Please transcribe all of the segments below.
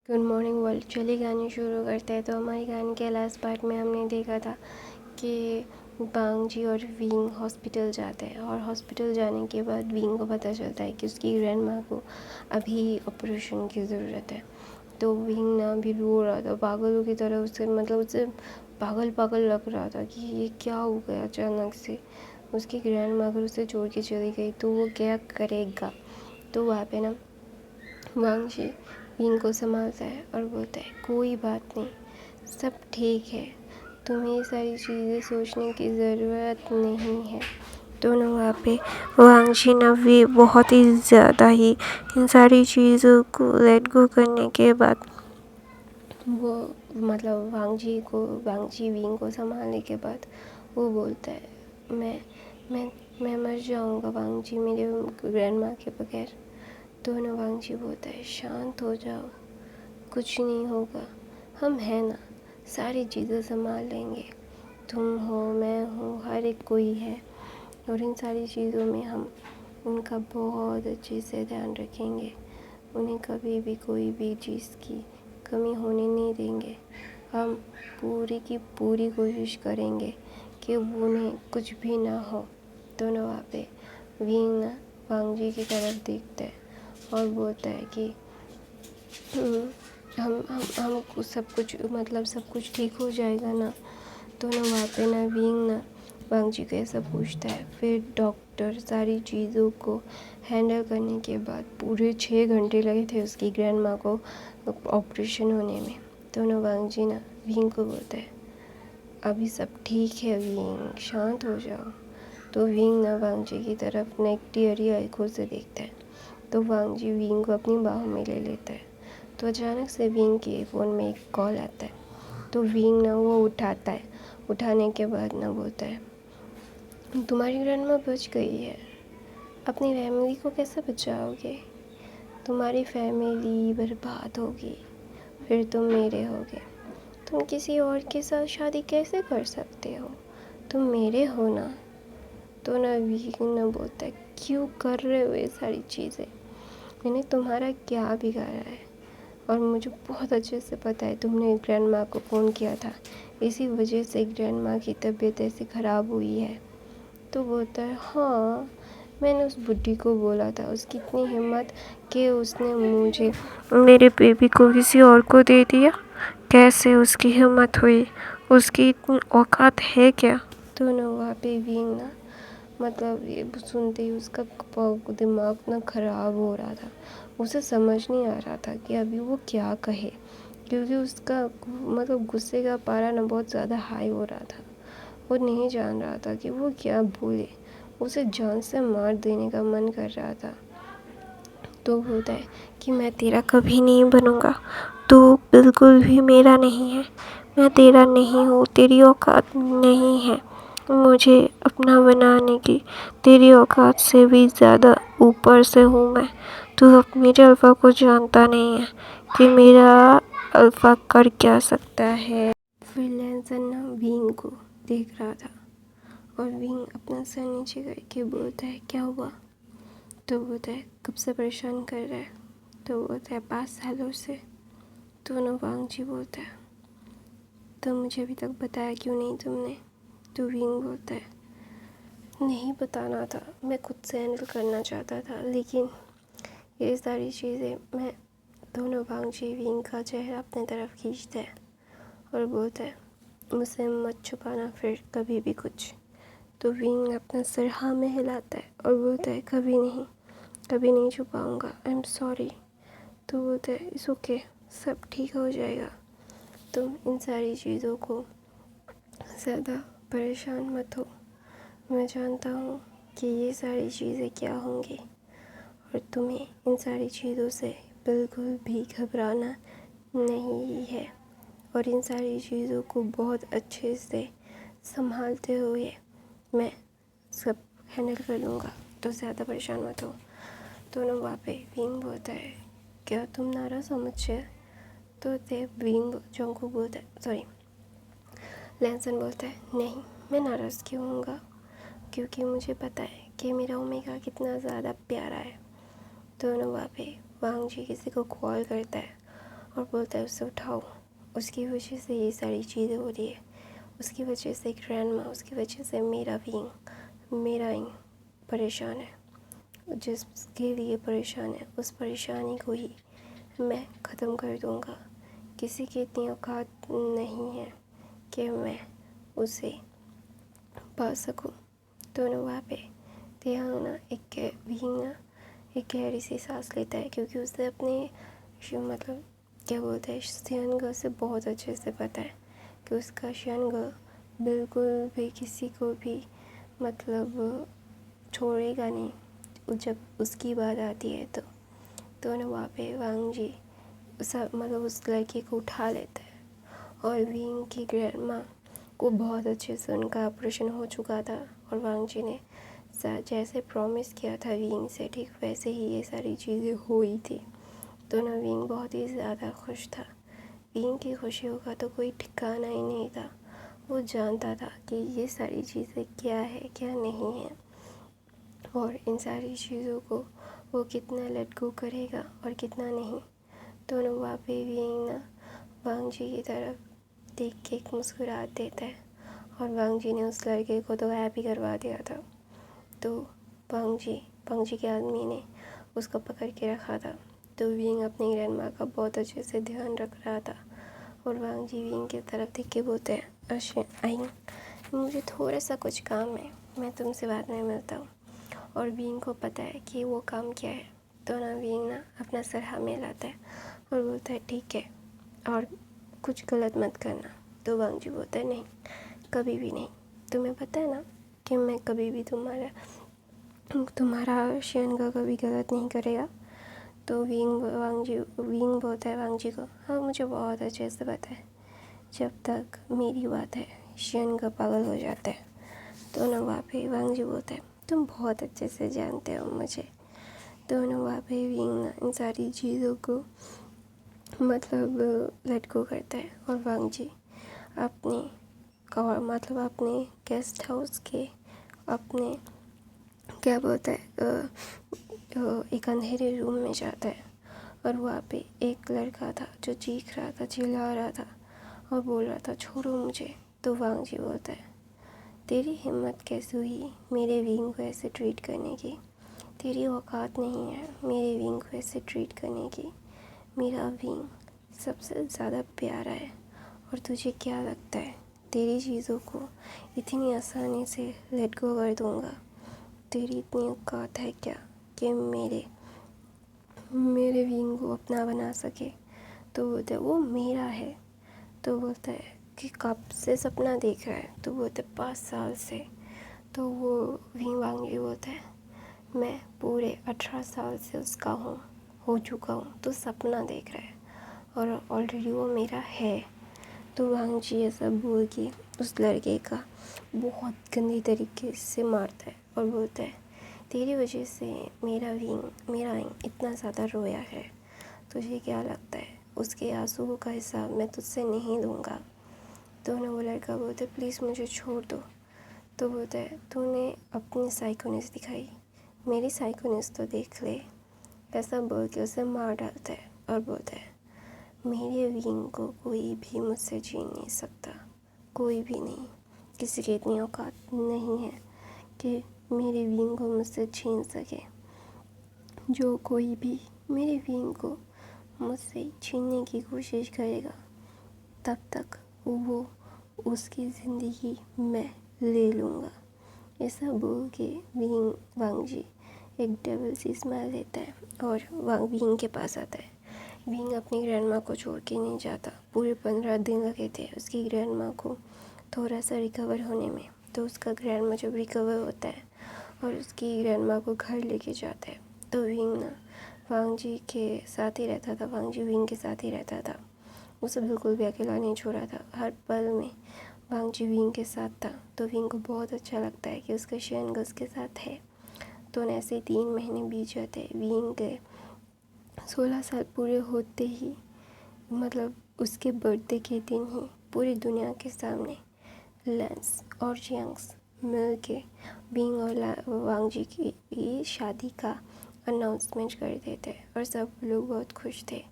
Good morning world. चलिए कहानी शुरू करते हैं। तो हमारी कहानी के लास्ट पार्ट में हमने देखा था कि बांग जी और विंग हॉस्पिटल जाते हैं और हॉस्पिटल जाने के बाद विंग को पता चलता है कि उसकी ग्रैंड माँ को अभी ऑपरेशन की ज़रूरत है। तो विंग ना भी रो रहा था पागलों की तरह। उसे पागल पागल लग रहा था कि ये क्या हो गया अचानक से। उसकी ग्रैंड माँ अगर उसे छोड़ के चली गई तो वो क्या करेगा। तो वहाँ पे ना वांग जी विंग को संभालता है और बोलता है कोई बात नहीं, सब ठीक है, तुम्हें ये सारी चीज़ें सोचने की ज़रूरत नहीं है। तो ना वहाँ पे वांग जी ना भी बहुत ही ज़्यादा ही इन सारी चीज़ों को लेट गो करने के बाद वो वांग जी विंग को संभालने के बाद वो बोलता है मैं मैं मर जाऊँगा वांग जी मेरे ग्रैंड माँ के बगैर। तो ना वांग जी बोलता है शांत हो जाओ, कुछ नहीं होगा, हम हैं ना, सारी चीज़ें संभाल लेंगे। तुम हो, मैं हूँ, हर एक कोई है और इन सारी चीज़ों में हम उनका बहुत अच्छे से ध्यान रखेंगे। उन्हें कभी भी कोई भी चीज़ की कमी होने नहीं देंगे। हम पूरी की पूरी कोशिश करेंगे कि उन्हें कुछ भी ना हो। तो ना वहाँ पे विंग ना वांग जी की तरफ देखता है और बोलता है कि हम सब कुछ ठीक हो जाएगा ना। तो ना वहाँ पे ना विंग ना वांग जी को ऐसा पूछता है। फिर डॉक्टर सारी चीज़ों को हैंडल करने के बाद पूरे 6 घंटे लगे थे उसकी ग्रैंड माँ को ऑपरेशन होने में। तो ना वांग जी ना विंग को बोलता है अभी सब ठीक है विंग, शांत हो जाओ। तो विंग ना वांग जी की तरफ ना एक टीयरी आंखों से देखता है। तो वांग जी विंग को अपनी बाहों में ले लेता है। तो अचानक से विंग के फ़ोन में एक कॉल आता है। तो विंग ना वो उठाता है। उठाने के बाद ना बोलता है तुम्हारी ग्रैंडमा बच गई है, अपनी फैमिली को कैसे बचाओगे, तुम्हारी फैमिली बर्बाद होगी, फिर तुम मेरे होगे, तुम किसी और के साथ शादी कैसे कर सकते हो, तुम मेरे हो ना। तो ना विंग ना बोलता है क्यों कर रहे हो ये सारी चीज़ें, मैंने तुम्हारा क्या बिगाड़ा है और मुझे बहुत अच्छे से पता है तुमने ग्रैंड माँ को फ़ोन किया था, इसी वजह से ग्रैंड माँ की तबीयत ऐसी ख़राब हुई है। तो बोलता है हाँ, मैंने उस बुड्ढी को बोला था, उसकी इतनी हिम्मत कि उसने मुझे मेरे बेबी को किसी और को दे दिया, कैसे उसकी हिम्मत हुई, उसकी इतनी औकात है क्या। तो ना वहाँ पे विंग ना ये सुनते ही उसका दिमाग ना ख़राब हो रहा था। उसे समझ नहीं आ रहा था कि अभी वो क्या कहे, क्योंकि उसका गुस्से का पारा ना बहुत ज़्यादा हाई हो रहा था। वो नहीं जान रहा था कि वो क्या बोले, उसे जान से मार देने का मन कर रहा था। तो बोलता है कि मैं तेरा कभी नहीं बनूंगा, तू बिल्कुल भी मेरा नहीं है, मैं तेरा नहीं हूँ, तेरी औकात नहीं है मुझे अपना बनाने की, तेरी औकात से भी ज़्यादा ऊपर से हूँ मैं। तू अब मेरे अल्फ़ा को जानता नहीं है कि मेरा अल्फ़ा कर क्या सकता है। फिर लैंसन ना विंग को देख रहा था और विंग अपना सर नीचे करके बोलता है क्या हुआ। तो बोलता है कब से परेशान कर रहा है। तो बोलता है 5 सालों से। तो ना वांग जी बोलता है तो मुझे अभी तक बताया क्यों नहीं तुमने। तो विंग बोलता है नहीं बताना था, मैं खुद से हैंडल करना चाहता था, लेकिन ये सारी चीज़ें मैं। दोनों वांग जी विंग का चेहरा अपने तरफ खींचता है और बोलता है मुझसे मत छुपाना फिर कभी भी कुछ। तो विंग अपना सिर हाँ में हिलाता है और बोलता है कभी नहीं छुपाऊंगा, आई एम सॉरी। तो बोलता है इट्स ओके, सब ठीक हो जाएगा, तुम इन सारी चीज़ों को ज़्यादा परेशान मत हो, मैं जानता हूँ कि ये सारी चीज़ें क्या होंगी और तुम्हें इन सारी चीज़ों से बिल्कुल भी घबराना नहीं है और इन सारी चीज़ों को बहुत अच्छे से संभालते हुए मैं सब हैंडल कर लूँगा, तो ज़्यादा परेशान मत हो। तो ना वहाँ पे विंग बोलता है क्या तुम नाराज़ हो मुझसे। तो विंग जोंगकुक बोलता है सॉरी लैंसन बोलता है नहीं, मैं नाराज़ क्यों होऊंगा, क्योंकि मुझे पता है कि मेरा ओमेगा कितना ज़्यादा प्यारा है। तो ना वहाँ पे वांग जी किसी को कॉल करता है और बोलता है उसे उठाओ, उसकी वजह से ये सारी चीज़ें हो रही है, उसकी वजह से ग्रैंडमा, उसकी वजह से मेरा विंग परेशान है। जिसके लिए परेशान है उस परेशानी को ही मैं ख़त्म कर दूँगा। किसी की इतनी औकात नहीं है कि मैं उसे पा सकूं। तो ना वहाँ पे तेहांग ना एक गहरी सी सांस लेता है, क्योंकि उसे अपने मतलब क्या बोलते हैं शियनगे से बहुत अच्छे से पता है कि उसका शियनगे बिल्कुल भी किसी को भी मतलब छोड़ेगा नहीं जब उसकी बात आती है। तो ना वहाँ पे वांग जी मतलब उस लड़के को उठा लेता है। और विंग की ग्रैंडमा को बहुत अच्छे से उनका ऑपरेशन हो चुका था, और वांग जी ने जैसे प्रॉमिस किया था विंग से, ठीक वैसे ही ये सारी चीज़ें हुई थी। तो ना विंग बहुत ही ज़्यादा खुश था। विंग की खुशियों का तो कोई ठिकाना ही नहीं था। वो जानता था कि ये सारी चीज़ें क्या है क्या नहीं है, और इन सारी चीज़ों को वो कितना लेट गो करेगा और कितना नहीं। तो ना वहाँ पे विंग ना वांग जी की तरफ देख के एक मुस्कुराहट देता है, और वांग जी ने उस लड़के को तो हैप्पी करवा दिया था। तो वांग जी के आदमी ने उसको पकड़ के रखा था। तो विंग अपनी ग्रैंडमा का बहुत अच्छे से ध्यान रख रहा था, और वांग जी विंग की तरफ देख के बोलते हैं, अच्छा आई मुझे थोड़ा सा कुछ काम है, मैं तुमसे बाद में मिलता हूँ। और विंग को पता है कि वो काम क्या है। तो ना विंग ना अपना सर हमें लाता है और बोलता है ठीक है, और कुछ गलत मत करना। तो वांग जी बोलता है नहीं, कभी भी नहीं, तुम्हें पता है ना कि मैं कभी भी तुम्हारा शियनगे कभी गलत नहीं करेगा। तो विंग बोलता है वांग जी को, हाँ मुझे बहुत अच्छे से पता है, जब तक मेरी बात है शियनगे पागल हो जाता है। तो ना वहाँ पे वांग जी बोलता है तुम बहुत अच्छे से जानते हो मुझे। तो ना वहाँ पे विंग ना इन सारी चीज़ों को मतलब लेट गो करता है, और वांग जी अपने गेस्ट हाउस के अपने क्या बोलता है एक अंधेरे रूम में जाता है। और वहाँ पे एक लड़का था जो चीख रहा था, चिल्ला रहा था और बोल रहा था छोड़ो मुझे। तो वांग जी बोलता है तेरी हिम्मत कैसे हुई मेरे विंग को ऐसे ट्रीट करने की, तेरी औकात नहीं है मेरे विंग को ऐसे ट्रीट करने की, मेरा विंग सबसे ज़्यादा प्यारा है, और तुझे क्या लगता है तेरी चीज़ों को इतनी आसानी से लेट गो कर दूँगा? तेरी इतनी औकात है क्या कि मेरे विंग को अपना बना सके? तो बोलता है वो मेरा है। तो बोलता है कि कब से सपना देख रहा है? तो बोलते 5 साल से। तो वो विंग वांगी बोलता है मैं पूरे 18 साल से उसका हो चुका हूँ, तो सपना देख रहा है और ऑलरेडी वो मेरा है। तो वांग जी ऐसा बोल के उस लड़के का बहुत गंदी तरीके से मारता है और बोलता है तेरी वजह से मेरा विंग इतना ज़्यादा रोया है, तुझे क्या लगता है उसके आंसुओं का हिसाब मैं तुझसे नहीं दूंगा? तो ना वो लड़का बोलता है प्लीज़ मुझे छोड़ दो। तो बोलता है तूने अपनी साइकोनेस दिखाई, मेरी साइकोनेस तो देख ले। ऐसा बोल के उसे मार डालता है और बोलता है मेरे विंग को कोई भी मुझसे छीन नहीं सकता, कोई भी नहीं, किसी की इतनी औकात नहीं है कि मेरे विंग को मुझसे छीन सके। जो कोई भी मेरे विंग को मुझसे छीनने की कोशिश करेगा तब तक वो उसकी ज़िंदगी मैं ले लूँगा। ऐसा बोल के वांग जी एक डबल सी स्माइल देता है और विंग के पास आता है। विंग अपनी ग्रैंडमा को छोड़ के नहीं जाता। पूरे 15 दिन लगे थे उसकी ग्रैंडमा को थोड़ा सा रिकवर होने में। तो उसका ग्रैंडमा जब रिकवर होता है और उसकी ग्रैंडमा को घर लेके जाता है, तो विंग ना वांग जी के साथ ही रहता था। वांग जी विंग के साथ ही रहता था, उसे बिल्कुल भी अकेला नहीं छोड़ा था। हर पल में वांग जी विंग के साथ था। तो विंग को बहुत अच्छा लगता है कि उसका शियनगे उसके साथ है। तो ऐसे 3 महीने बीत जाते। विंग के 16 साल पूरे होते ही मतलब उसके बर्थडे के दिन ही पूरी दुनिया के सामने लेंस और जियांग्स मिल के विंग और वांग जी की शादी का अनाउंसमेंट कर देते और सब लोग बहुत खुश थे।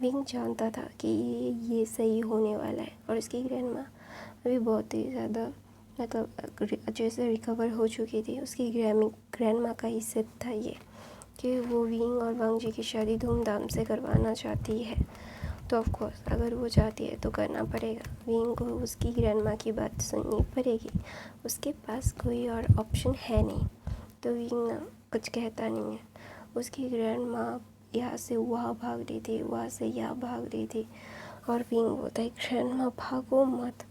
विंग जानता था कि ये सही होने वाला है, और उसकी ग्रैंडमा अभी बहुत ही ज़्यादा मतलब अच्छे से रिकवर हो चुकी थी। उसकी ग्रैंडमा का ही सिप था ये कि वो विंग और वांग जी की शादी धूमधाम से करवाना चाहती है। तो ऑफ कोर्स अगर वो चाहती है तो करना पड़ेगा। विंग को उसकी ग्रैंडमा की बात सुननी पड़ेगी, उसके पास कोई और ऑप्शन है नहीं। तो विंग ना कुछ कहता नहीं है। उसकी ग्रैंडमा यहाँ से वहाँ भाग रही थी, वहाँ से यहाँ भाग रही थी, और विंग बोलता है ग्रैंडमा भागो मत,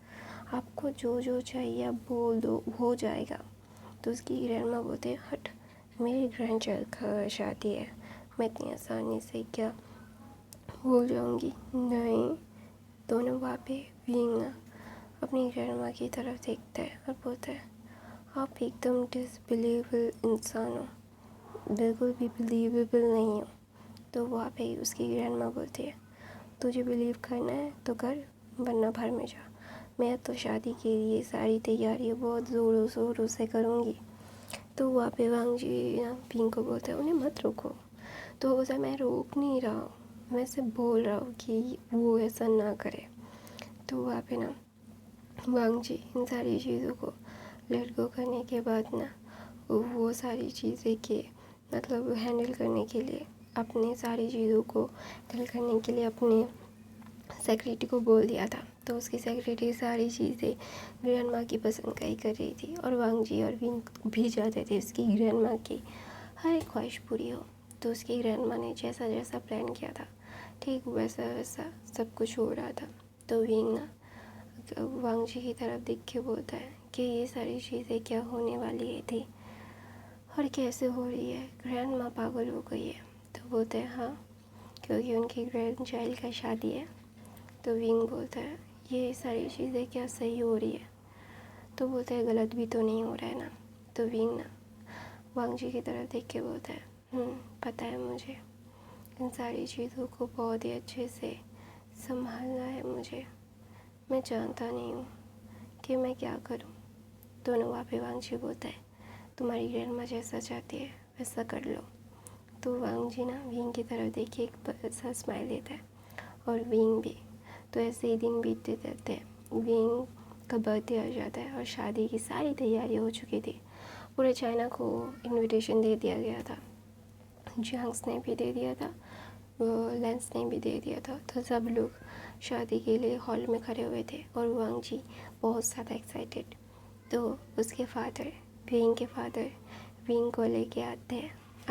आपको जो जो चाहिए आप बोल दो, हो जाएगा। तो उसकी ग्रैंडमा बोलते हैं हट, मेरी ग्रैंडचाइल्ड का शादी है, मैं इतनी आसानी से क्या भूल जाऊंगी, नहीं। दोनों वहाँ पे विंग ना अपनी ग्रैंडमा की तरफ देखता है और बोलता है आप एकदम डिसबिलीवेबल इंसान हो, बिल्कुल भी बिलीवेबल नहीं हो। तो वहाँ पे उसकी ग्रैंडमा बोलती है तुझे बिलीव करना है तो कर, वरना भर में जा, मैं तो शादी के लिए सारी तैयारियाँ बहुत ज़ोरों शोरों से करूँगी। तो वहाँ पे वांग जी ना विंग को बोलते हैं उन्हें मत रोको। तो वो बोलता है मैं रोक नहीं रहा हूँ, मैं सिर्फ बोल रहा हूँ कि वो ऐसा ना करे। तो वहाँ पे ना वांग जी इन सारी चीज़ों को लेट गो करने के बाद ना वो सारी चीज़ें के मतलब हैंडल करने के लिए, अपने सारी चीज़ों को हैंडल करने के लिए अपने सेक्रेटरी को बोल दिया था। तो उसकी सेक्रेटरी सारी चीज़ें ग्रैंडमा की पसंद का ही कर रही थी, और वांग जी और विंग भी चाहते थे उसकी ग्रैंडमा की हर एक ख्वाहिश पूरी हो। तो उसकी ग्रैंडमा ने जैसा जैसा प्लान किया था ठीक वैसा वैसा सब कुछ हो रहा था। तो विंग ना वांग जी की तरफ देख के बोलता है कि ये सारी चीज़ें क्या होने वाली थी और कैसे हो रही है, ग्रैंडमा पागल हो गई है। तो बोलते हैं हाँ, क्योंकि उनकी ग्रैंड चाइल्ड का शादी है। तो विंग बोलता है ये सारी चीज़ें क्या सही हो रही है। तो बोलता है गलत भी तो नहीं हो रहा है ना। तो विंग ना वांग जी की तरफ देख के बोलता है पता है मुझे, इन सारी चीज़ों को बहुत ही अच्छे से संभालना है मुझे, मैं जानता नहीं हूँ कि मैं क्या करूँ। दोनों वहाँ पे वांग जी बोलता है तुम्हारी ग्रैंडमा जैसा चाहती है वैसा कर लो। तो वांग जी ना विंग की तरफ देख के एक सा स्माइल देता है, और विंग भी। तो ऐसे ही दिन बीतते रहते हैं। विंग का बर्थडे आ जाता है और शादी की सारी तैयारी हो चुकी थी। पूरे चाइना को इनविटेशन दे दिया गया था, जियांग्स ने भी दे दिया था, लेंस ने भी दे दिया था। तो सब लोग शादी के लिए हॉल में खड़े हुए थे, और वांग जी बहुत ज़्यादा एक्साइटेड। तो उसके फादर विंग को लेके आ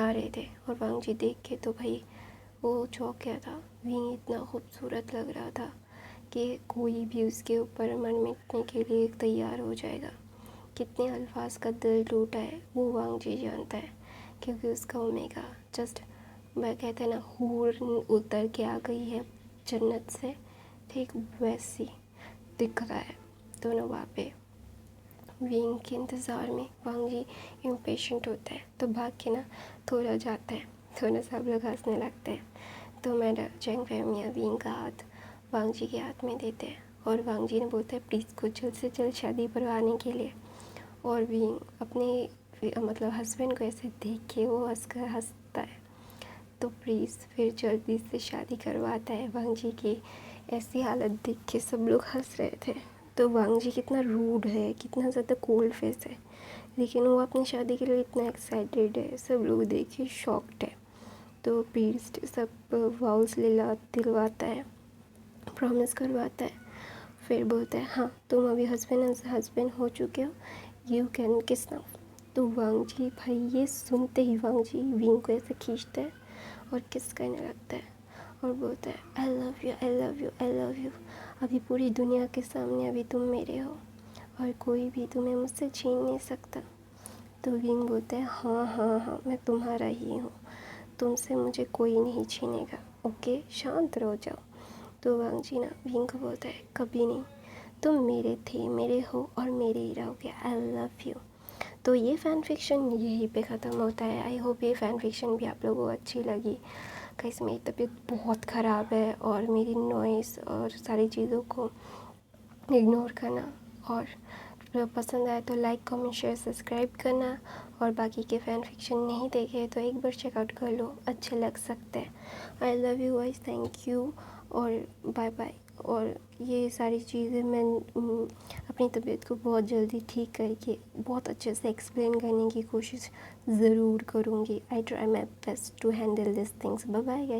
रहे थे, और वांग जी देख के तो भाई वो चौंक गया था। विंग इतना खूबसूरत लग रहा था कि कोई भी उसके ऊपर मन मिटने के लिए तैयार हो जाएगा। कितने अल्फाज का दिल टूटा है वो वांग जी जानता है, क्योंकि उसका ओमेगा जस्ट वह कहते हैं ना हूर उतर के आ गई है जन्नत से, ठीक वैसी दिख रहा है। दोनों वहाँ पे विंग के इंतज़ार में वांग जी इम्पेशेंट होता है, तो भाग के ना थोड़ा जाता है। दोनों सब लोग हंसने लगते हैं। तो मैडम चैंग फैमिया विंग का हाथ वांग जी के हाथ में देते हैं, और वांग जी ने बोलता है प्लीज़ को जल्द से जल्द शादी करवाने के लिए। और विंग अपने मतलब हस्बैंड को ऐसे देख के वो हंसता है। तो प्लीज़ फिर जल्दी से शादी करवाता है। वांग जी की ऐसी हालत देख के सब लोग हंस रहे थे। तो वांग जी कितना रूड है, कितना ज़्यादा कोल्ड फेस है, लेकिन वो अपनी शादी के लिए इतना एक्साइटेड है, सब लोग देख के शॉक्ड है। तो प्रीस्ट सब वाउस दिलवाता है, प्रॉमिस करवाता है, फिर बोलता है हाँ तुम अभी हस्बैंड हो चुके हो, यू कैन किस नाउ। तो वांग जी भाई ये सुनते ही वांग जी विंग को ऐसे खींचता है और किस करने लगता है, और बोलता है I love you, I love you, I love you. अभी पूरी दुनिया के सामने अभी तुम मेरे हो, और कोई भी तुम्हें मुझसे छीन नहीं सकता। तो विंग बोलता है हाँ हाँ हाँ मैं तुम्हारा ही हूँ, तुमसे मुझे कोई नहीं छीनेगा, ओके शांत रहो जाओ। तो वांग जी ना विंग को बोलता है कभी नहीं, तुम मेरे थे, मेरे हो और मेरे ही रहोगे, आई लव यू। तो ये फ़ैन फिक्शन यहीं पे ख़त्म होता है। आई होप ये फ़ैन फिक्शन भी आप लोगों को अच्छी लगी। गाइस मेरी तबीयत बहुत ख़राब है, और मेरी नॉइज़ और सारी चीज़ों को इग्नोर करना, और पसंद आए तो लाइक कमेंट शेयर सब्सक्राइब करना, और बाकी के फ़ैन फिक्शन नहीं देखे तो एक बार चेकआउट कर लो, अच्छे लग सकते हैं। I love you guys, thank you. और बाय बाय। और ये सारी चीज़ें मैं अपनी तबीयत को बहुत जल्दी ठीक करके बहुत अच्छे से एक्सप्लेन करने की कोशिश ज़रूर करूँगी। I try my best to handle this things. Bye bye.